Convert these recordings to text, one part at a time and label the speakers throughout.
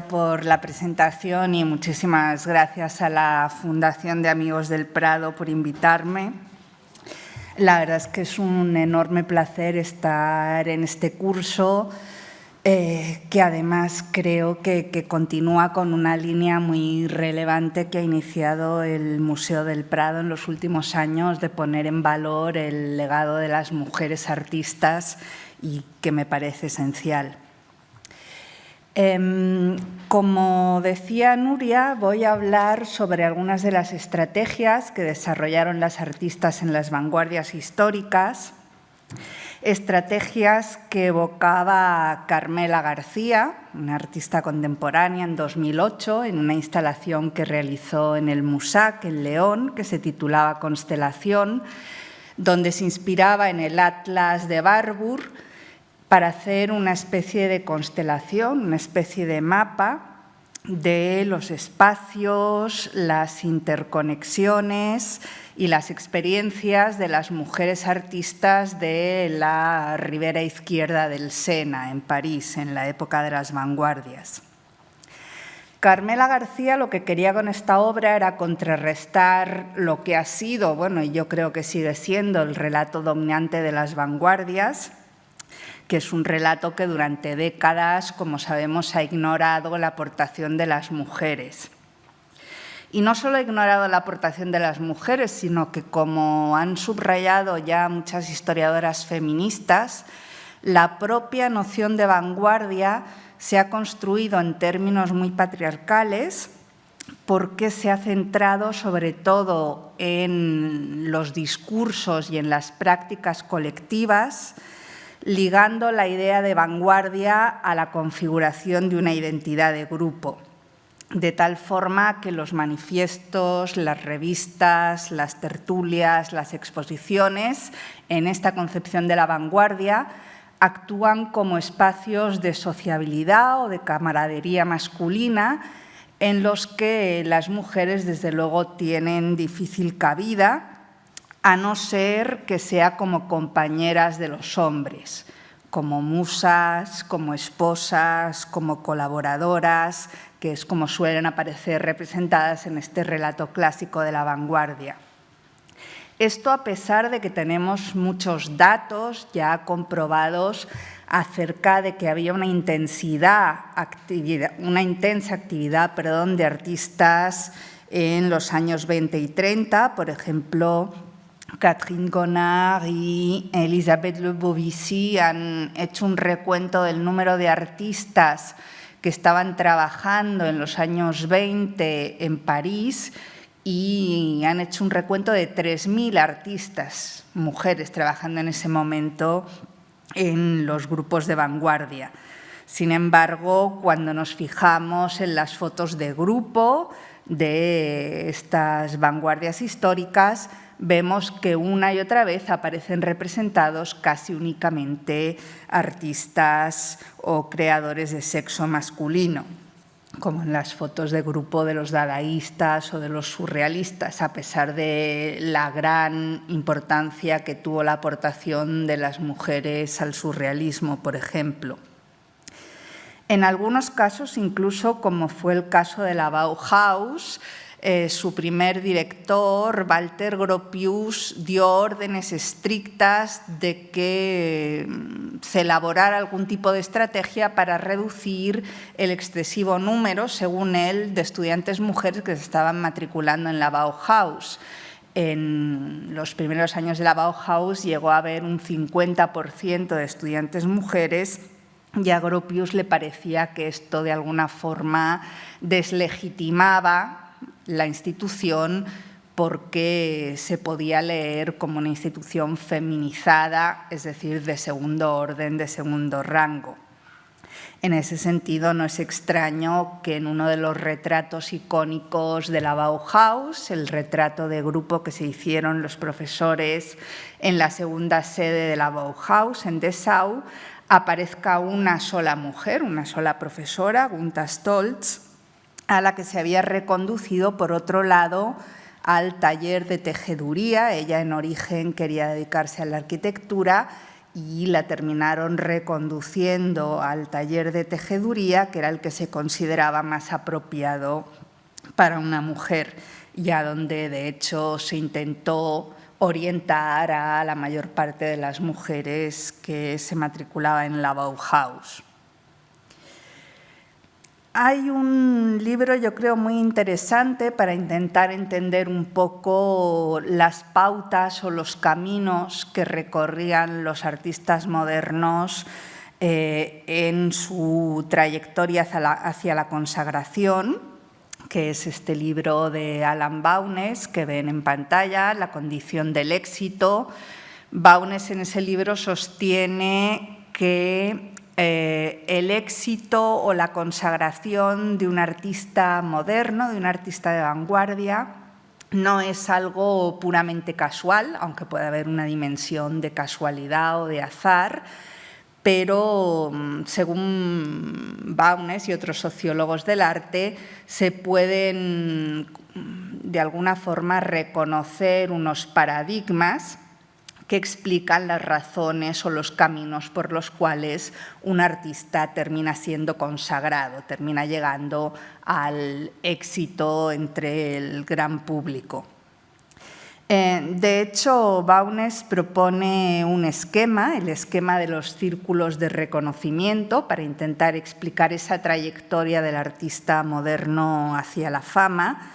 Speaker 1: Por la presentación y muchísimas gracias a la Fundación de Amigos del Prado por invitarme. La verdad es que es un enorme placer estar en este curso, que además creo que continúa con una línea muy relevante que ha iniciado el Museo del Prado en los últimos años de poner en valor el legado de las mujeres artistas y que me parece esencial. Como decía Nuria, voy a hablar sobre algunas de las estrategias que desarrollaron las artistas en las vanguardias históricas, estrategias que evocaba Carmela García, una artista contemporánea, en 2008, en una instalación que realizó en el Musac, en León, que se titulaba Constelación, donde se inspiraba en el Atlas de Barbour para hacer una especie de constelación, una especie de mapa de los espacios, las interconexiones y las experiencias de las mujeres artistas de la ribera izquierda del Sena, en París, en la época de las vanguardias. Carmela García lo que quería con esta obra era contrarrestar lo que ha sido, bueno, y yo creo que sigue siendo el relato dominante de las vanguardias, que es un relato que durante décadas, como sabemos, ha ignorado la aportación de las mujeres. Y no solo ha ignorado la aportación de las mujeres, sino que, como han subrayado ya muchas historiadoras feministas, la propia noción de vanguardia se ha construido en términos muy patriarcales porque se ha centrado sobre todo en los discursos y en las prácticas colectivas, ligando la idea de vanguardia a la configuración de una identidad de grupo, de tal forma que los manifiestos, las revistas, las tertulias, las exposiciones, en esta concepción de la vanguardia, actúan como espacios de sociabilidad o de camaradería masculina en los que las mujeres, desde luego, tienen difícil cabida, a no ser que sea como compañeras de los hombres, como musas, como esposas, como colaboradoras, que es como suelen aparecer representadas en este relato clásico de la vanguardia. Esto a pesar de que tenemos muchos datos ya comprobados acerca de que había una intensa actividad de artistas en los años 20 y 30, por ejemplo, Catherine Gonard y Elisabeth Le Bovici han hecho un recuento del número de artistas que estaban trabajando en los años 20 en París y han hecho un recuento de 3.000 artistas, mujeres, trabajando en ese momento en los grupos de vanguardia. Sin embargo, cuando nos fijamos en las fotos de grupo de estas vanguardias históricas, vemos que una y otra vez aparecen representados casi únicamente artistas o creadores de sexo masculino, como en las fotos de grupo de los dadaístas o de los surrealistas, a pesar de la gran importancia que tuvo la aportación de las mujeres al surrealismo, por ejemplo. En algunos casos, incluso como fue el caso de la Bauhaus, su primer director, Walter Gropius, dio órdenes estrictas de que se elaborara algún tipo de estrategia para reducir el excesivo número, según él, de estudiantes mujeres que se estaban matriculando en la Bauhaus. En los primeros años de la Bauhaus llegó a haber un 50% de estudiantes mujeres y a Gropius le parecía que esto de alguna forma deslegitimaba la institución porque se podía leer como una institución feminizada, es decir, de segundo orden, de segundo rango. En ese sentido, no es extraño que en uno de los retratos icónicos de la Bauhaus, el retrato de grupo que se hicieron los profesores en la segunda sede de la Bauhaus, en Dessau, aparezca una sola mujer, una sola profesora, Gunta Stolz, a la que se había reconducido, por otro lado, al taller de tejeduría. Ella en origen quería dedicarse a la arquitectura y la terminaron reconduciendo al taller de tejeduría, que era el que se consideraba más apropiado para una mujer, ya donde de hecho se intentó orientar a la mayor parte de las mujeres que se matriculaban en la Bauhaus. Hay un libro, yo creo, muy interesante para intentar entender un poco las pautas o los caminos que recorrían los artistas modernos en su trayectoria hacia la consagración, que es este libro de Alan Baunes, que ven en pantalla, La condición del éxito. Baunes en ese libro sostiene que el éxito o la consagración de un artista moderno, de un artista de vanguardia, no es algo puramente casual, aunque puede haber una dimensión de casualidad o de azar, pero según Baunes y otros sociólogos del arte, se pueden de alguna forma reconocer unos paradigmas que explican las razones o los caminos por los cuales un artista termina siendo consagrado, termina llegando al éxito entre el gran público. De hecho, Baunes propone un esquema, el esquema de los círculos de reconocimiento, para intentar explicar esa trayectoria del artista moderno hacia la fama,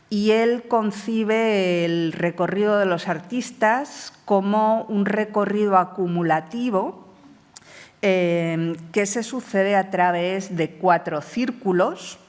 Speaker 1: y él concibe el recorrido de los artistas como un recorrido acumulativo que se sucede a través de 4 círculos.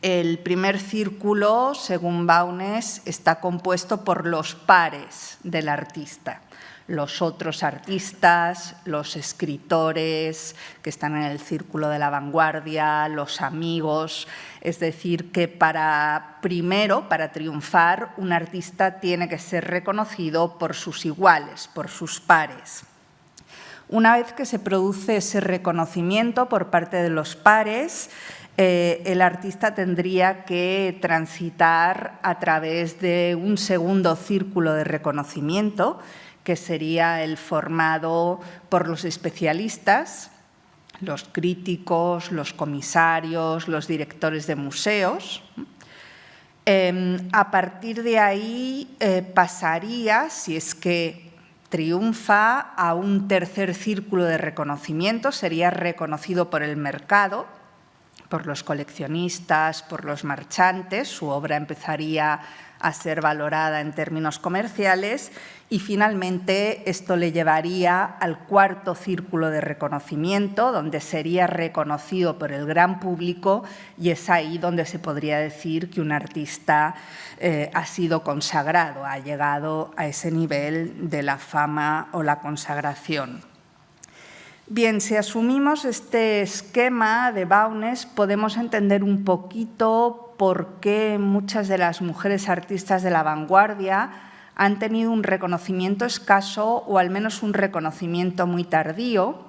Speaker 1: El primer círculo, según Baunes, está compuesto por los pares del artista, los otros artistas, los escritores que están en el círculo de la vanguardia, los amigos. Es decir, que para triunfar, un artista tiene que ser reconocido por sus iguales, por sus pares. Una vez que se produce ese reconocimiento por parte de los pares, el artista tendría que transitar a través de un segundo círculo de reconocimiento, que sería el formado por los especialistas, los críticos, los comisarios, los directores de museos. A partir de ahí pasaría, si es que triunfa, a un tercer círculo de reconocimiento, sería reconocido por el mercado, por los coleccionistas, por los marchantes, su obra empezaría a ser valorada en términos comerciales y finalmente esto le llevaría al cuarto círculo de reconocimiento, donde sería reconocido por el gran público, y es ahí donde se podría decir que un artista ha sido consagrado, ha llegado a ese nivel de la fama o la consagración. Bien, si asumimos este esquema de Baunes, podemos entender un poquito por qué muchas de las mujeres artistas de la vanguardia han tenido un reconocimiento escaso o al menos un reconocimiento muy tardío,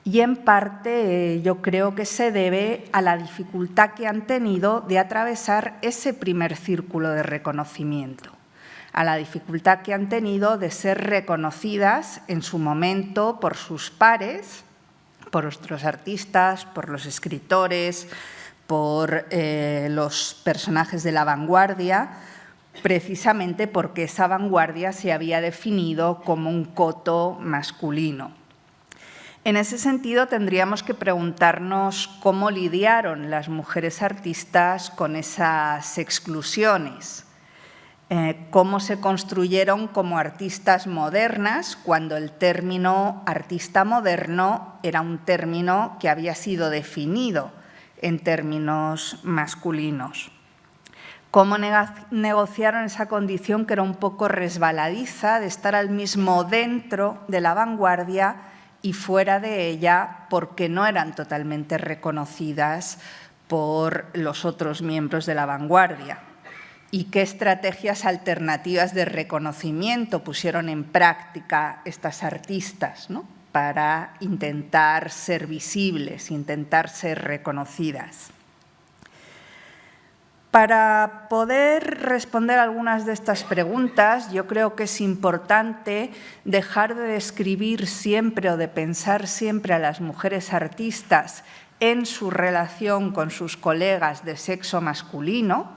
Speaker 1: y en parte yo creo que se debe a la dificultad que han tenido de atravesar ese primer círculo de reconocimiento, a la dificultad que han tenido de ser reconocidas en su momento por sus pares, por otros artistas, por los escritores, por los personajes de la vanguardia, precisamente porque esa vanguardia se había definido como un coto masculino. En ese sentido, tendríamos que preguntarnos cómo lidiaron las mujeres artistas con esas exclusiones, cómo se construyeron como artistas modernas cuando el término artista moderno era un término que había sido definido en términos masculinos. Cómo negociaron esa condición que era un poco resbaladiza de estar al mismo dentro de la vanguardia y fuera de ella, porque no eran totalmente reconocidas por los otros miembros de la vanguardia. Y qué estrategias alternativas de reconocimiento pusieron en práctica estas artistas, ¿no?, para intentar ser visibles, intentar ser reconocidas. Para poder responder a algunas de estas preguntas, yo creo que es importante dejar de describir siempre o de pensar siempre a las mujeres artistas en su relación con sus colegas de sexo masculino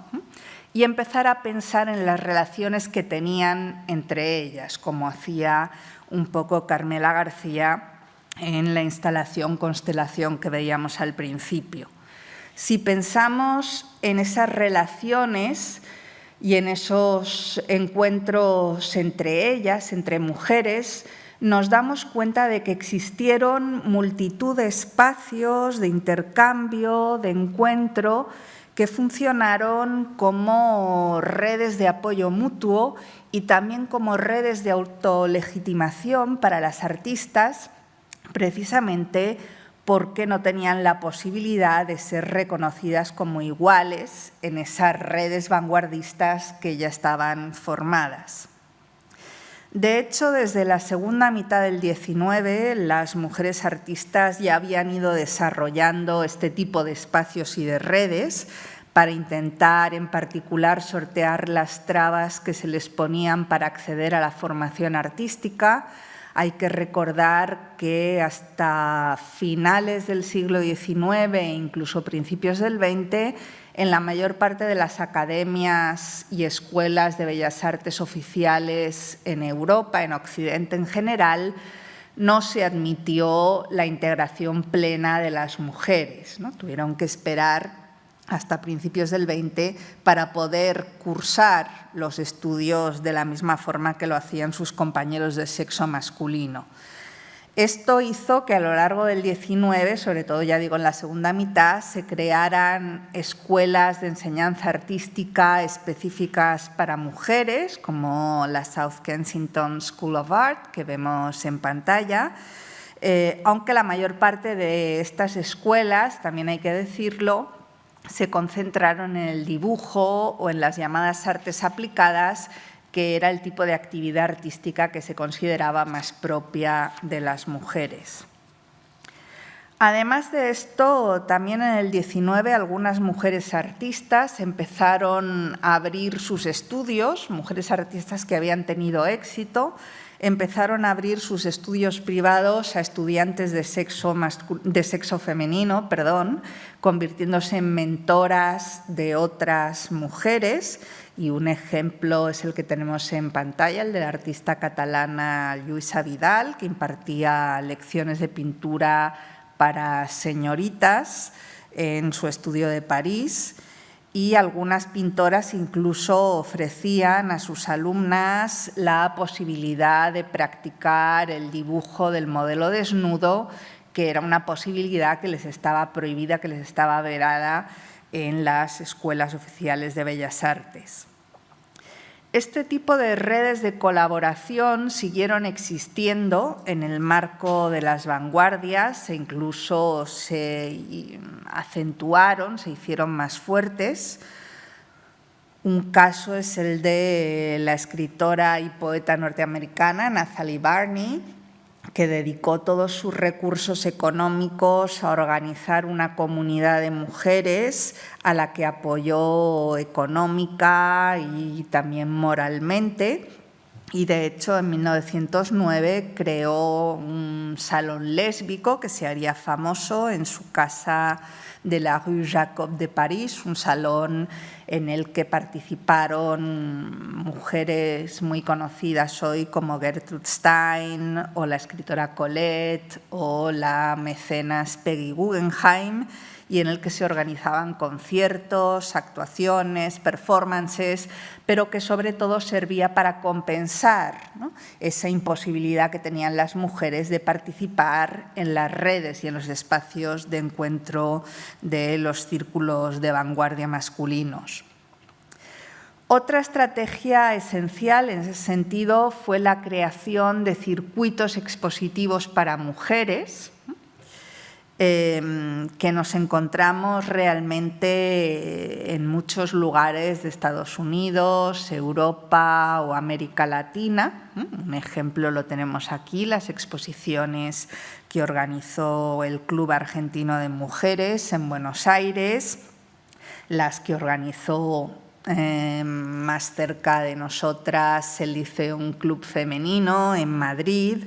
Speaker 1: y empezar a pensar en las relaciones que tenían entre ellas, como hacía un poco Carmela García en la instalación Constelación que veíamos al principio. Si pensamos en esas relaciones y en esos encuentros entre ellas, entre mujeres, nos damos cuenta de que existieron multitud de espacios de intercambio, de encuentro, que funcionaron como redes de apoyo mutuo y también como redes de autolegitimación para las artistas, precisamente porque no tenían la posibilidad de ser reconocidas como iguales en esas redes vanguardistas que ya estaban formadas. De hecho, desde la segunda mitad del XIX, las mujeres artistas ya habían ido desarrollando este tipo de espacios y de redes para intentar, en particular, sortear las trabas que se les ponían para acceder a la formación artística. Hay que recordar que hasta finales del siglo XIX e incluso principios del XX, en la mayor parte de las academias y escuelas de bellas artes oficiales en Europa, en Occidente en general, no se admitió la integración plena de las mujeres, ¿no? Tuvieron que esperar hasta principios del XX para poder cursar los estudios de la misma forma que lo hacían sus compañeros de sexo masculino. Esto hizo que a lo largo del XIX, sobre todo ya digo en la segunda mitad, se crearan escuelas de enseñanza artística específicas para mujeres, como la South Kensington School of Art, que vemos en pantalla, aunque la mayor parte de estas escuelas, también hay que decirlo, se concentraron en el dibujo o en las llamadas artes aplicadas, que era el tipo de actividad artística que se consideraba más propia de las mujeres. Además de esto, también en el XIX algunas mujeres artistas empezaron a abrir sus estudios, mujeres artistas que habían tenido éxito, empezaron a abrir sus estudios privados a estudiantes de sexo femenino, convirtiéndose en mentoras de otras mujeres, y un ejemplo es el que tenemos en pantalla, el de la artista catalana Lluïsa Vidal, que impartía lecciones de pintura para señoritas en su estudio de París, y algunas pintoras incluso ofrecían a sus alumnas la posibilidad de practicar el dibujo del modelo desnudo, que era una posibilidad que les estaba prohibida, que les estaba vedada en las escuelas oficiales de Bellas Artes. Este tipo de redes de colaboración siguieron existiendo en el marco de las vanguardias e incluso se acentuaron, se hicieron más fuertes. Un caso es el de la escritora y poeta norteamericana Nathalie Barney, que dedicó todos sus recursos económicos a organizar una comunidad de mujeres a la que apoyó económica y también moralmente. Y, de hecho, en 1909 creó un salón lésbico que se haría famoso en su casa de la Rue Jacob de París, un salón en el que participaron mujeres muy conocidas hoy como Gertrude Stein o la escritora Colette o la mecenas Peggy Guggenheim, y en el que se organizaban conciertos, actuaciones, performances, pero que sobre todo servía para compensar, ¿no?, esa imposibilidad que tenían las mujeres de participar en las redes y en los espacios de encuentro de los círculos de vanguardia masculinos. Otra estrategia esencial en ese sentido fue la creación de circuitos expositivos para mujeres, que nos encontramos realmente en muchos lugares de Estados Unidos, Europa o América Latina. Un ejemplo lo tenemos aquí, las exposiciones que organizó el Club Argentino de Mujeres en Buenos Aires, las que organizó más cerca de nosotras el Liceum Club Femenino en Madrid,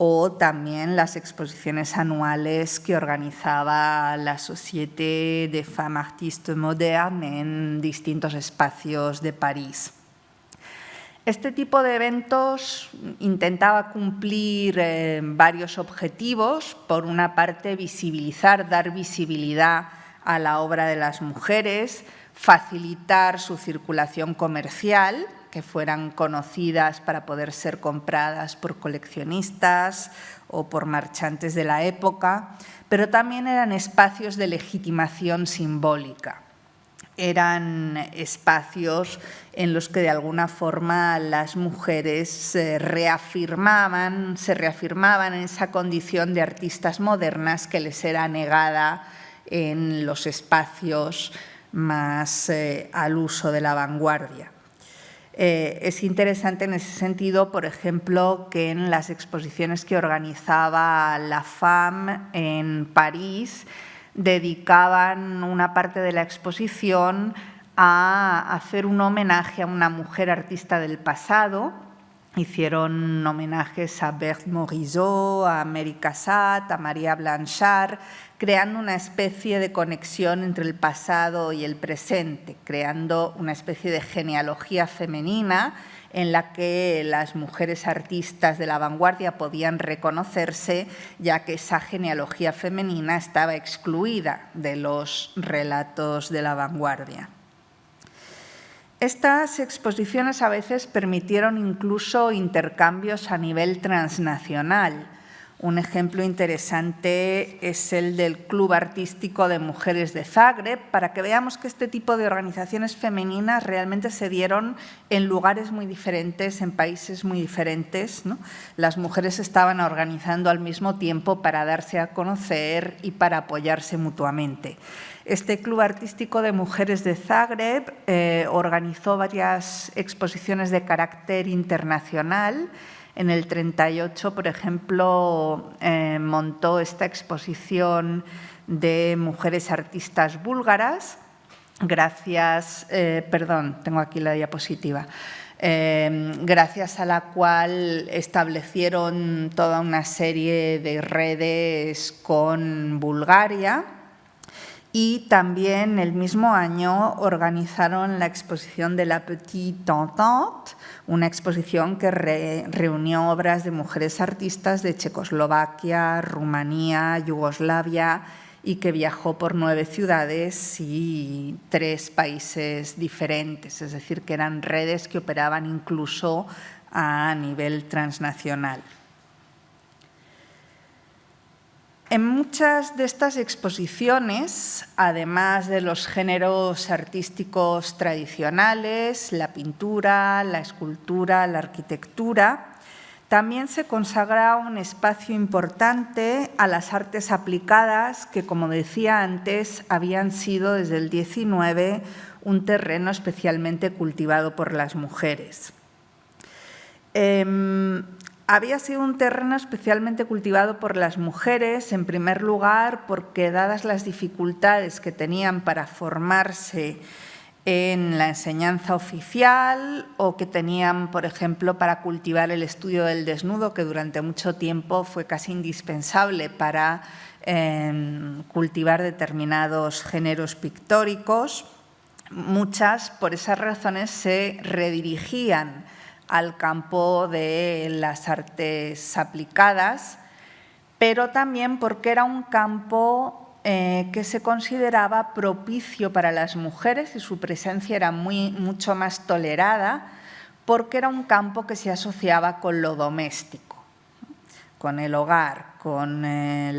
Speaker 1: o también las exposiciones anuales que organizaba la Société des Femmes Artistes Modernes en distintos espacios de París. Este tipo de eventos intentaba cumplir varios objetivos. Por una parte, dar visibilidad a la obra de las mujeres, facilitar su circulación comercial, que fueran conocidas para poder ser compradas por coleccionistas o por marchantes de la época, pero también eran espacios de legitimación simbólica. Eran espacios en los que de alguna forma las mujeres se reafirmaban en esa condición de artistas modernas que les era negada en los espacios más al uso de la vanguardia. Es interesante en ese sentido, por ejemplo, que en las exposiciones que organizaba la FAM en París dedicaban una parte de la exposición a hacer un homenaje a una mujer artista del pasado. Hicieron homenajes a Berthe Morisot, a Mary Cassatt, a Maria Blanchard, creando una especie de conexión entre el pasado y el presente, creando una especie de genealogía femenina en la que las mujeres artistas de la vanguardia podían reconocerse, ya que esa genealogía femenina estaba excluida de los relatos de la vanguardia. Estas exposiciones a veces permitieron incluso intercambios a nivel transnacional. Un ejemplo interesante es el del Club Artístico de Mujeres de Zagreb, para que veamos que este tipo de organizaciones femeninas realmente se dieron en lugares muy diferentes, en países muy diferentes, ¿no? Las mujeres estaban organizando al mismo tiempo para darse a conocer y para apoyarse mutuamente. Este Club Artístico de Mujeres de Zagreb organizó varias exposiciones de carácter internacional. En el 38, por ejemplo, montó esta exposición de mujeres artistas búlgaras, gracias a la cual establecieron toda una serie de redes con Bulgaria. Y también el mismo año organizaron la exposición de La Petite Entente, una exposición que reunió obras de mujeres artistas de Checoslovaquia, Rumanía, Yugoslavia, y que viajó por 9 ciudades y 3 países diferentes, es decir, que eran redes que operaban incluso a nivel transnacional. En muchas de estas exposiciones, además de los géneros artísticos tradicionales, la pintura, la escultura, la arquitectura, también se consagra un espacio importante a las artes aplicadas que, como decía antes, habían sido desde el XIX un terreno especialmente cultivado por las mujeres. Había sido un terreno especialmente cultivado por las mujeres, en primer lugar, porque dadas las dificultades que tenían para formarse en la enseñanza oficial o que tenían, por ejemplo, para cultivar el estudio del desnudo, que durante mucho tiempo fue casi indispensable para cultivar determinados géneros pictóricos, muchas, por esas razones, se redirigían al campo de las artes aplicadas, pero también porque era un campo que se consideraba propicio para las mujeres y su presencia era mucho más tolerada, porque era un campo que se asociaba con lo doméstico, con el hogar, con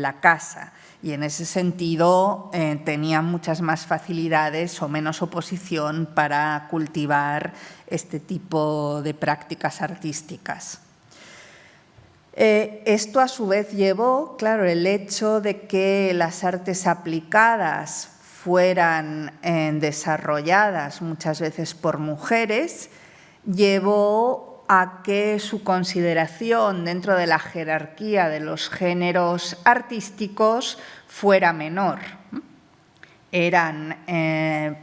Speaker 1: la casa, y en ese sentido tenían muchas más facilidades o menos oposición para cultivar este tipo de prácticas artísticas. Esto a su vez llevó, claro, el hecho de que las artes aplicadas fueran desarrolladas muchas veces por mujeres, llevó a que su consideración dentro de la jerarquía de los géneros artísticos fuera menor. Eran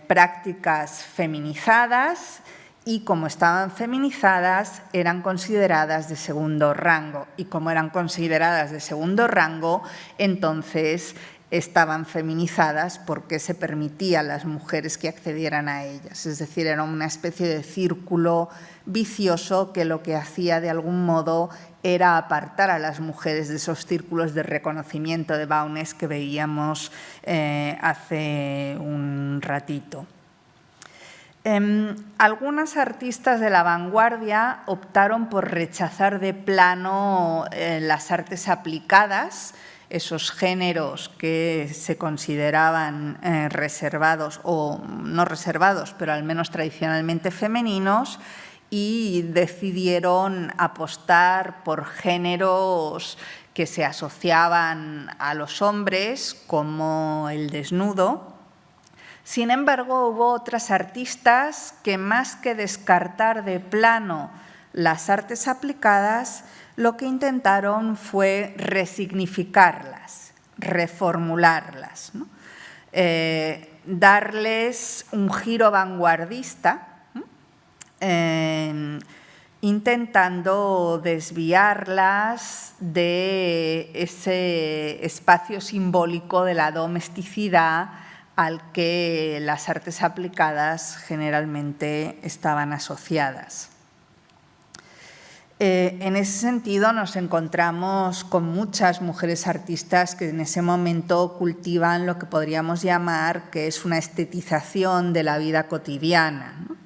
Speaker 1: prácticas feminizadas y, como estaban feminizadas, eran consideradas de segundo rango. Y como eran consideradas de segundo rango, entonces estaban feminizadas porque se permitía a las mujeres que accedieran a ellas. Es decir, era una especie de círculo vicioso que lo que hacía de algún modo era apartar a las mujeres de esos círculos de reconocimiento de Baunés que veíamos hace un ratito. Algunas artistas de la vanguardia optaron por rechazar de plano las artes aplicadas, esos géneros que se consideraban reservados o no reservados, pero al menos tradicionalmente femeninos, y decidieron apostar por géneros que se asociaban a los hombres, como el desnudo. Sin embargo, hubo otras artistas que, más que descartar de plano las artes aplicadas, lo que intentaron fue resignificarlas, reformularlas, ¿no? Darles un giro vanguardista, intentando desviarlas de ese espacio simbólico de la domesticidad al que las artes aplicadas generalmente estaban asociadas. En ese sentido, nos encontramos con muchas mujeres artistas que en ese momento cultivan lo que podríamos llamar que es una estetización de la vida cotidiana, ¿no?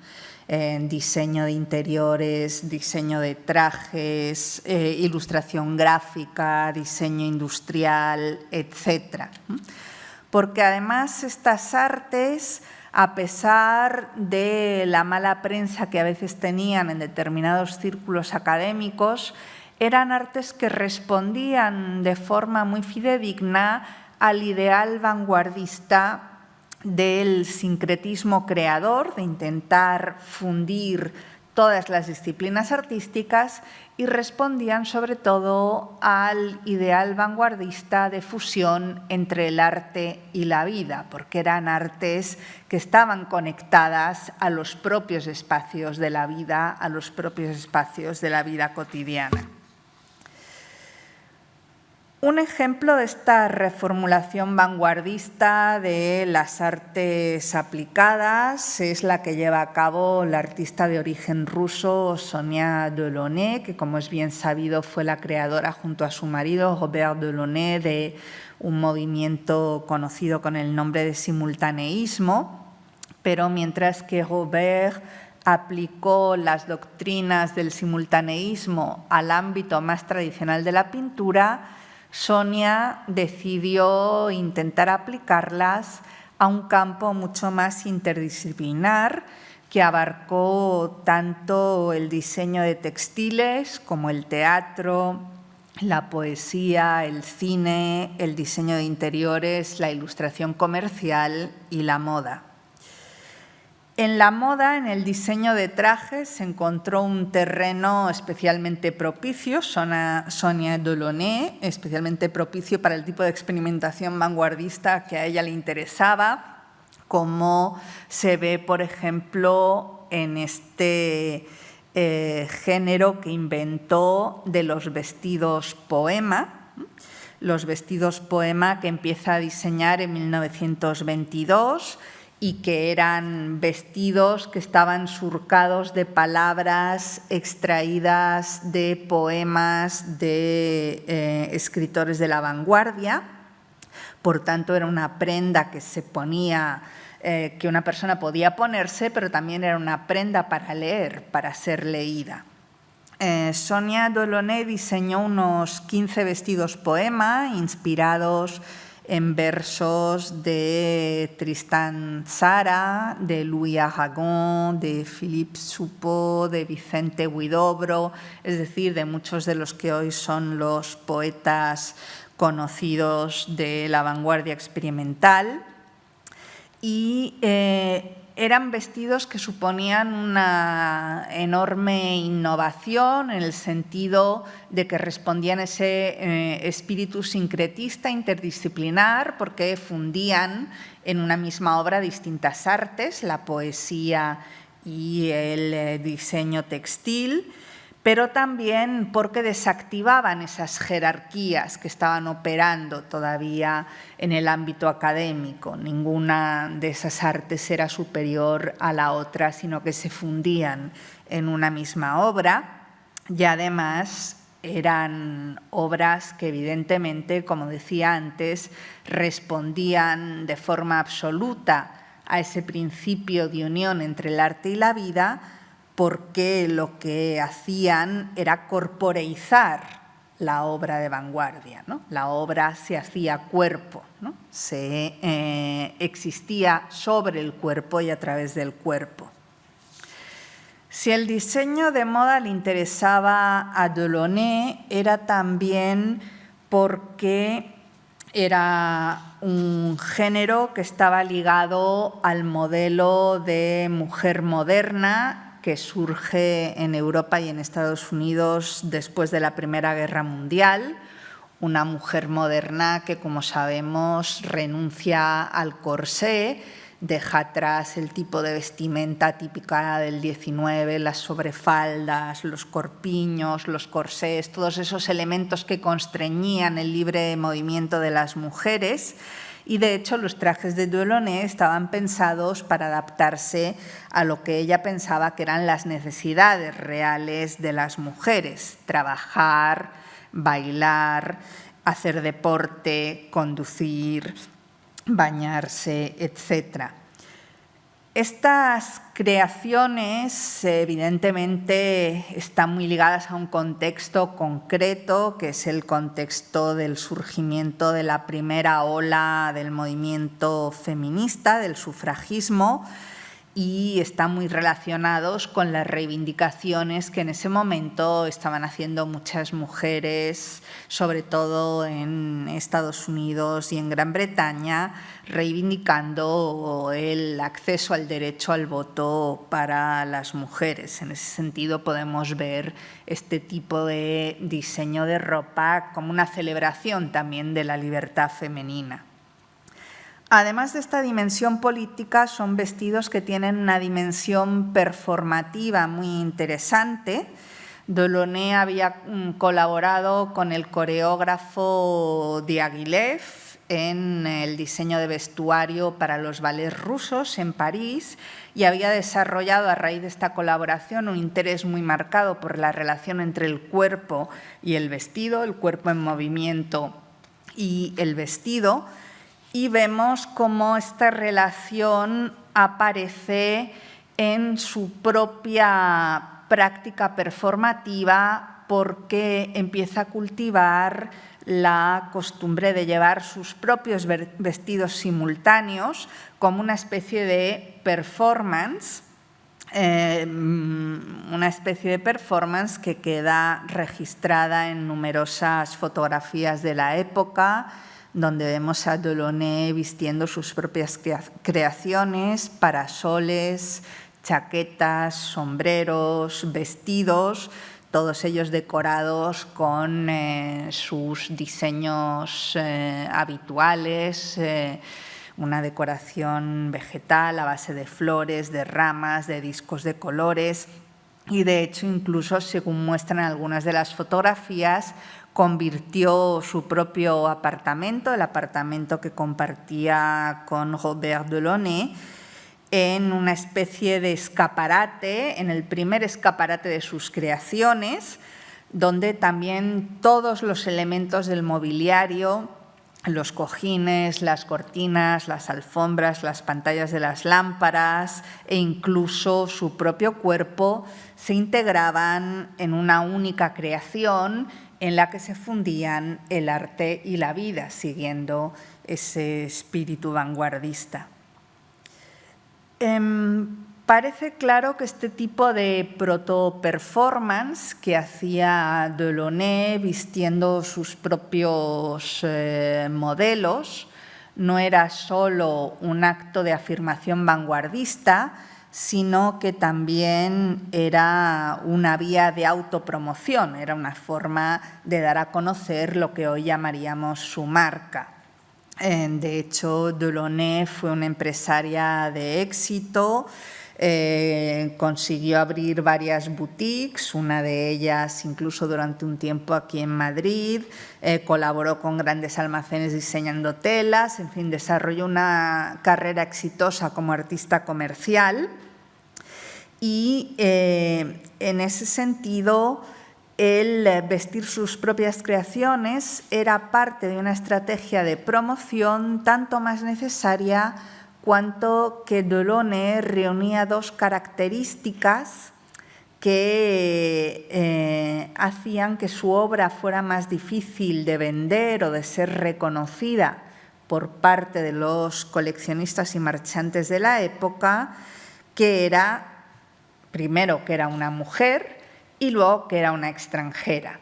Speaker 1: Diseño de interiores, diseño de trajes, ilustración gráfica, diseño industrial, etc. Porque además estas artes, a pesar de la mala prensa que a veces tenían en determinados círculos académicos, eran artes que respondían de forma muy fidedigna al ideal vanguardista del sincretismo creador, de intentar fundir todas las disciplinas artísticas, y respondían sobre todo al ideal vanguardista de fusión entre el arte y la vida, porque eran artes que estaban conectadas a los propios espacios de la vida, a los propios espacios de la vida cotidiana. Un ejemplo de esta reformulación vanguardista de las artes aplicadas es la que lleva a cabo la artista de origen ruso Sonia Delaunay, que, como es bien sabido, fue la creadora junto a su marido Robert Delaunay de un movimiento conocido con el nombre de simultaneísmo, pero mientras que Robert aplicó las doctrinas del simultaneísmo al ámbito más tradicional de la pintura, Sonia decidió intentar aplicarlas a un campo mucho más interdisciplinar que abarcó tanto el diseño de textiles como el teatro, la poesía, el cine, el diseño de interiores, la ilustración comercial y la moda. En la moda, en el diseño de trajes, se encontró un terreno especialmente propicio, Sonia Delaunay, especialmente propicio para el tipo de experimentación vanguardista que a ella le interesaba, como se ve, por ejemplo, en este género que inventó de los vestidos poema. Los vestidos poema que empieza a diseñar en 1922, y que eran vestidos que estaban surcados de palabras extraídas de poemas de escritores de la vanguardia. Por tanto, era una prenda que se ponía, que una persona podía ponerse, pero también era una prenda para leer, para ser leída. Sonia Delaunay diseñó unos 15 vestidos poema inspirados en versos de Tristan Tzara, de Louis Aragon, de Philippe Soupeau, de Vicente Huidobro, es decir, de muchos de los que hoy son los poetas conocidos de la vanguardia experimental. Y eran vestidos que suponían una enorme innovación en el sentido de que respondían a ese espíritu sincretista interdisciplinar, porque fundían en una misma obra distintas artes, la poesía y el diseño textil, pero también porque desactivaban esas jerarquías que estaban operando todavía en el ámbito académico. Ninguna de esas artes era superior a la otra, sino que se fundían en una misma obra, y además eran obras que evidentemente, como decía antes, respondían de forma absoluta a ese principio de unión entre el arte y la vida, porque lo que hacían era corporeizar la obra de vanguardia, ¿no? La obra se hacía cuerpo, ¿no? Existía sobre el cuerpo y a través del cuerpo. Si el diseño de moda le interesaba a Delaunay, era también porque era un género que estaba ligado al modelo de mujer moderna que surge en Europa y en Estados Unidos después de la Primera Guerra Mundial, una mujer moderna que, como sabemos, renuncia al corsé, deja atrás el tipo de vestimenta típica del 19, las sobrefaldas, los corpiños, los corsés, todos esos elementos que constreñían el libre movimiento de las mujeres. Y, de hecho, los trajes de Delaunay estaban pensados para adaptarse a lo que ella pensaba que eran las necesidades reales de las mujeres: trabajar, bailar, hacer deporte, conducir, bañarse, etc. Estas creaciones evidentemente están muy ligadas a un contexto concreto, que es el contexto del surgimiento de la primera ola del movimiento feminista, del sufragismo, y están muy relacionados con las reivindicaciones que en ese momento estaban haciendo muchas mujeres, sobre todo en Estados Unidos y en Gran Bretaña, reivindicando el acceso al derecho al voto para las mujeres. En ese sentido podemos ver este tipo de diseño de ropa como una celebración también de la libertad femenina. Además de esta dimensión política, son vestidos que tienen una dimensión performativa muy interesante. Delaunay había colaborado con el coreógrafo Diaghilev en el diseño de vestuario para los ballets rusos en París y había desarrollado a raíz de esta colaboración un interés muy marcado por la relación entre el cuerpo y el vestido, el cuerpo en movimiento y el vestido. Y vemos cómo esta relación aparece en su propia práctica performativa, porque empieza a cultivar la costumbre de llevar sus propios vestidos simultáneos como una especie de performance, que queda registrada en numerosas fotografías de la época, donde vemos a Delaunay vistiendo sus propias creaciones, parasoles, chaquetas, sombreros, vestidos, todos ellos decorados con sus diseños habituales, una decoración vegetal a base de flores, de ramas, de discos de colores. Y, de hecho, incluso, según muestran algunas de las fotografías, convirtió su propio apartamento, el apartamento que compartía con Robert Delaunay, en una especie de escaparate, en el primer escaparate de sus creaciones, donde también todos los elementos del mobiliario, los cojines, las cortinas, las alfombras, las pantallas de las lámparas e incluso su propio cuerpo se integraban en una única creación en la que se fundían el arte y la vida, siguiendo ese espíritu vanguardista. Parece claro que este tipo de proto-performance que hacía Delaunay vistiendo sus propios modelos no era solo un acto de afirmación vanguardista, sino que también era una vía de autopromoción, era una forma de dar a conocer lo que hoy llamaríamos su marca. De hecho, Delaunay fue una empresaria de éxito, consiguió abrir varias boutiques, una de ellas incluso durante un tiempo aquí en Madrid, colaboró con grandes almacenes diseñando telas, en fin, desarrolló una carrera exitosa como artista comercial y en ese sentido el vestir sus propias creaciones era parte de una estrategia de promoción tanto más necesaria cuanto que Delaunay reunía dos características que hacían que su obra fuera más difícil de vender o de ser reconocida por parte de los coleccionistas y marchantes de la época, que era, primero, que era una mujer y luego que era una extranjera.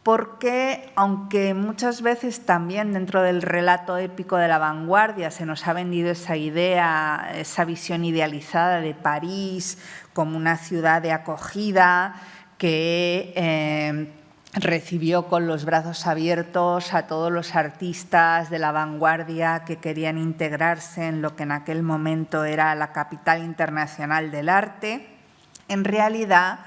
Speaker 1: Porque, aunque muchas veces también dentro del relato épico de la vanguardia se nos ha vendido esa idea, esa visión idealizada de París como una ciudad de acogida que recibió con los brazos abiertos a todos los artistas de la vanguardia que querían integrarse en lo que en aquel momento era la capital internacional del arte, en realidad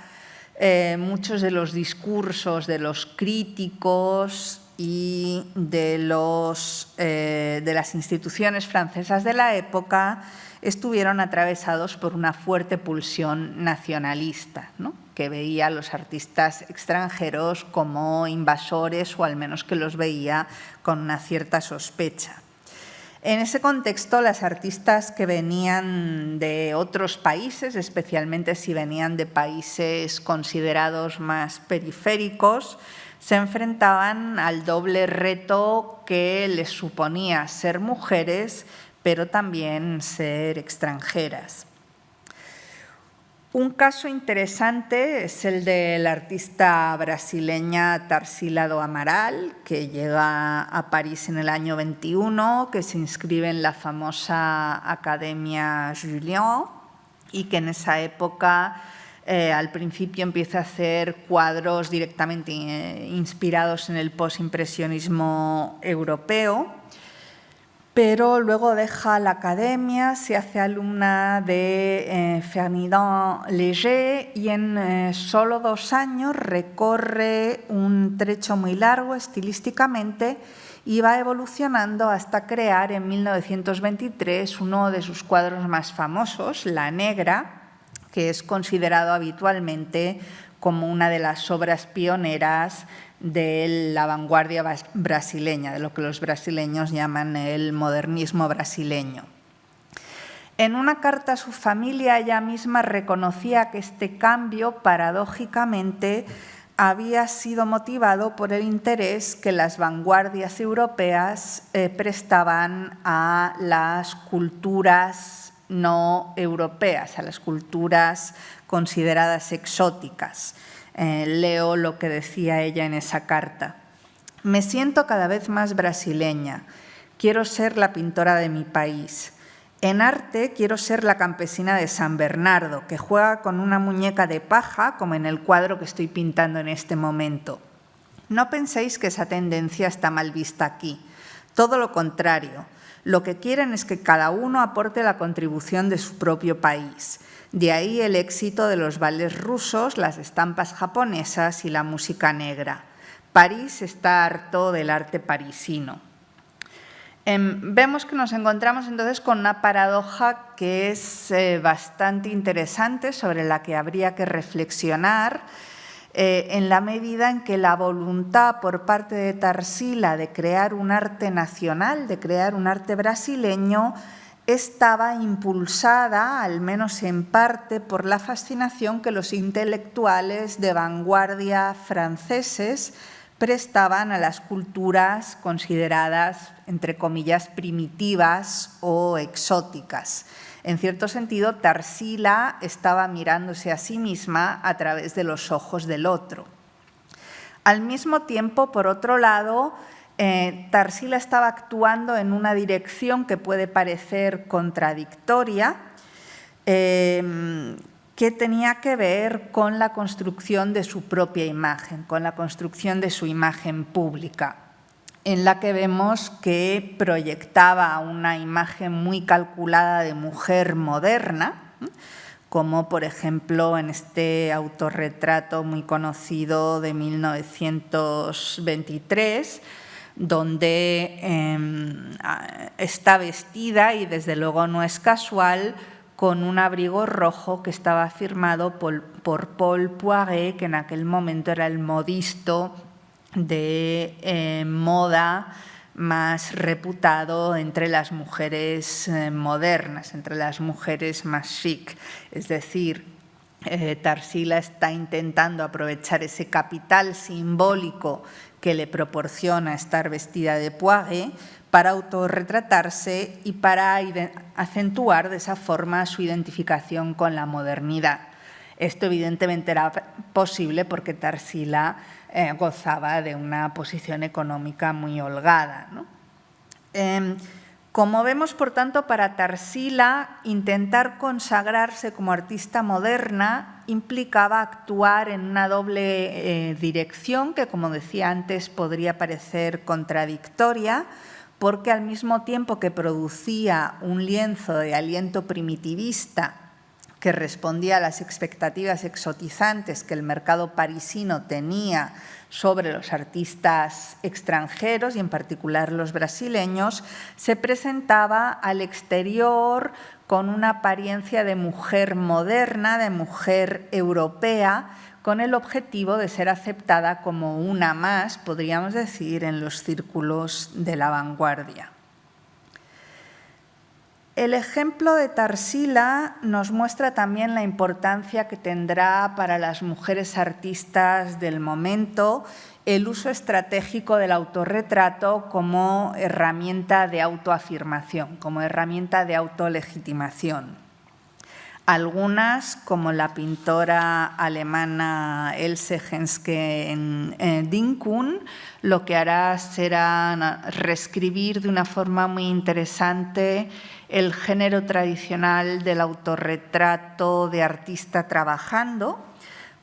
Speaker 1: muchos de los discursos de los críticos y de las instituciones francesas de la época estuvieron atravesados por una fuerte pulsión nacionalista, ¿no?, que veía a los artistas extranjeros como invasores o al menos que los veía con una cierta sospecha. En ese contexto, las artistas que venían de otros países, especialmente si venían de países considerados más periféricos, se enfrentaban al doble reto que les suponía ser mujeres, pero también ser extranjeras. Un caso interesante es el de la artista brasileña Tarsila do Amaral, que llega a París en el año 21, que se inscribe en la famosa Academia Julian y que en esa época al principio empieza a hacer cuadros directamente inspirados en el postimpresionismo europeo, pero luego deja la academia, se hace alumna de Ferdinand Léger y en solo 2 años recorre un trecho muy largo estilísticamente y va evolucionando hasta crear en 1923 uno de sus cuadros más famosos, La Negra, que es considerado habitualmente como una de las obras pioneras de la vanguardia brasileña, de lo que los brasileños llaman el modernismo brasileño. En una carta a su familia, ella misma reconocía que este cambio, paradójicamente, había sido motivado por el interés que las vanguardias europeas prestaban a las culturas no europeas, a las culturas consideradas exóticas. Leo lo que decía ella en esa carta. Me siento cada vez más brasileña. Quiero ser la pintora de mi país. En arte quiero ser la campesina de San Bernardo, que juega con una muñeca de paja, como en el cuadro que estoy pintando en este momento. No penséis que esa tendencia está mal vista aquí. Todo lo contrario. Lo que quieren es que cada uno aporte la contribución de su propio país. De ahí el éxito de los ballets rusos, las estampas japonesas y la música negra. París está harto del arte parisino. Vemos que nos encontramos entonces con una paradoja que es bastante interesante, sobre la que habría que reflexionar, en la medida en que la voluntad por parte de Tarsila de crear un arte nacional, de crear un arte brasileño, estaba impulsada, al menos en parte, por la fascinación que los intelectuales de vanguardia franceses prestaban a las culturas consideradas, entre comillas, primitivas o exóticas. En cierto sentido, Tarsila estaba mirándose a sí misma a través de los ojos del otro. Al mismo tiempo, por otro lado, Tarsila estaba actuando en una dirección que puede parecer contradictoria, que tenía que ver con la construcción de su propia imagen, con la construcción de su imagen pública, en la que vemos que proyectaba una imagen muy calculada de mujer moderna, como por ejemplo en este autorretrato muy conocido de 1923, donde está vestida, y desde luego no es casual, con un abrigo rojo que estaba firmado por Paul Poiret, que en aquel momento era el modisto de moda más reputado entre las mujeres modernas, entre las mujeres más chic. Es decir, Tarsila está intentando aprovechar ese capital simbólico que le proporciona estar vestida de Poiret para autorretratarse y para acentuar de esa forma su identificación con la modernidad. Esto evidentemente era posible porque Tarsila gozaba de una posición económica muy holgada, ¿no? Como vemos, por tanto, para Tarsila, intentar consagrarse como artista moderna implicaba actuar en una doble dirección que, como decía antes, podría parecer contradictoria, porque al mismo tiempo que producía un lienzo de aliento primitivista que respondía a las expectativas exotizantes que el mercado parisino tenía sobre los artistas extranjeros y en particular los brasileños, se presentaba al exterior con una apariencia de mujer moderna, de mujer europea, con el objetivo de ser aceptada como una más, podríamos decir, en los círculos de la vanguardia. El ejemplo de Tarsila nos muestra también la importancia que tendrá para las mujeres artistas del momento el uso estratégico del autorretrato como herramienta de autoafirmación, como herramienta de autolegitimación. Algunas, como la pintora alemana Else Henske-Dinkun, lo que hará será reescribir de una forma muy interesante el género tradicional del autorretrato de artista trabajando,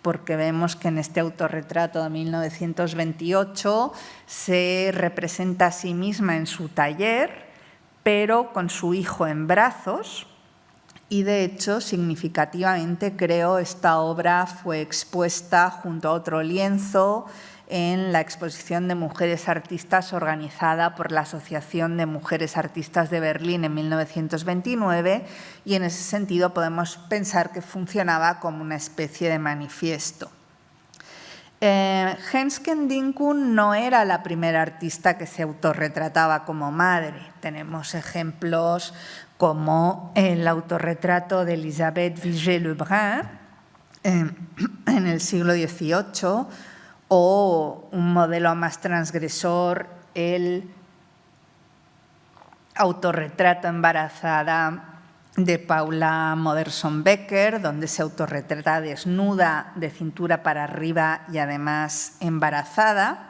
Speaker 1: porque vemos que en este autorretrato de 1928 se representa a sí misma en su taller, pero con su hijo en brazos. Y, de hecho, significativamente, creo, esta obra fue expuesta junto a otro lienzo en la exposición de mujeres artistas organizada por la Asociación de Mujeres Artistas de Berlín en 1929, y en ese sentido podemos pensar que funcionaba como una especie de manifiesto. Henske-Dinkun no era la primera artista que se autorretrataba como madre. Tenemos ejemplos como el autorretrato de Elisabeth Vigée-Lebrun en el siglo XVIII, o un modelo más transgresor, el autorretrato embarazada de Paula Modersohn-Becker, donde se autorretrata desnuda de cintura para arriba y además embarazada.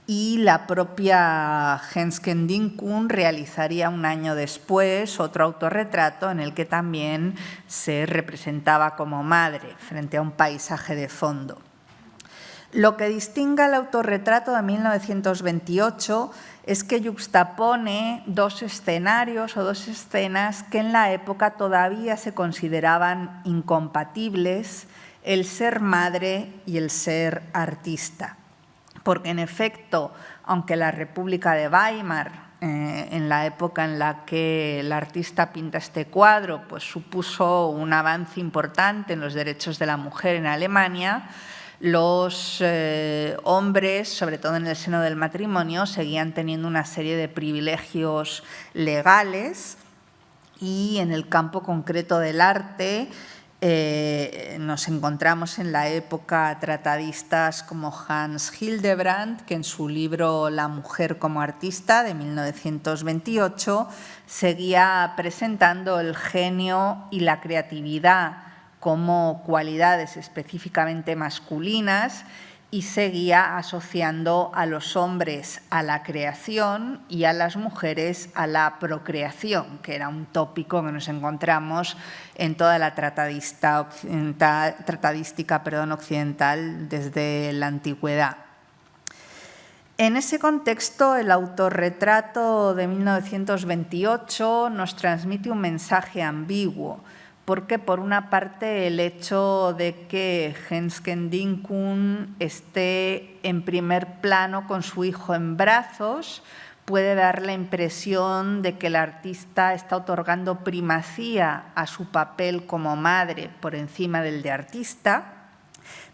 Speaker 1: Y la propia Henske-Dinkun realizaría un año después otro autorretrato en el que también se representaba como madre frente a un paisaje de fondo. Lo que distingue al autorretrato de 1928 es que yuxtapone dos escenarios o dos escenas que en la época todavía se consideraban incompatibles: el ser madre y el ser artista. Porque, en efecto, aunque la República de Weimar, en la época en la que el artista pinta este cuadro, pues supuso un avance importante en los derechos de la mujer en Alemania, los hombres, sobre todo en el seno del matrimonio, seguían teniendo una serie de privilegios legales, y en el campo concreto del arte nos encontramos en la época tratadistas como Hans Hildebrandt, que en su libro La mujer como artista, de 1928, seguía presentando el genio y la creatividad como cualidades específicamente masculinas, y seguía asociando a los hombres a la creación y a las mujeres a la procreación, que era un tópico que nos encontramos en toda la tratadística occidental desde la antigüedad. En ese contexto, el autorretrato de 1928 nos transmite un mensaje ambiguo, porque por una parte el hecho de que Hensken Dinkun esté en primer plano con su hijo en brazos puede dar la impresión de que el artista está otorgando primacía a su papel como madre por encima del de artista,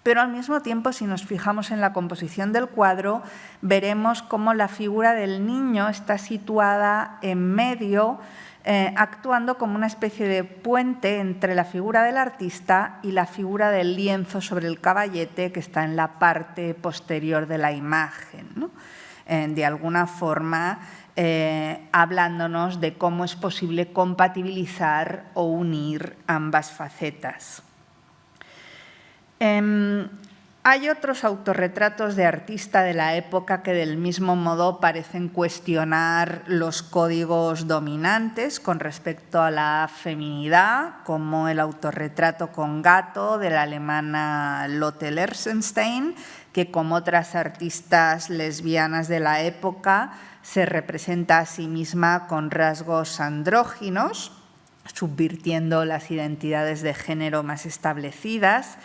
Speaker 1: pero al mismo tiempo, si nos fijamos en la composición del cuadro, veremos cómo la figura del niño está situada en medio, actuando como una especie de puente entre la figura del artista y la figura del lienzo sobre el caballete que está en la parte posterior de la imagen, ¿no? De alguna forma hablándonos de cómo es posible compatibilizar o unir ambas facetas. Hay otros autorretratos de artista de la época que del mismo modo parecen cuestionar los códigos dominantes con respecto a la feminidad, como el autorretrato con gato de la alemana Lotte Lersenstein, que como otras artistas lesbianas de la época se representa a sí misma con rasgos andróginos, subvirtiendo las identidades de género más establecidas.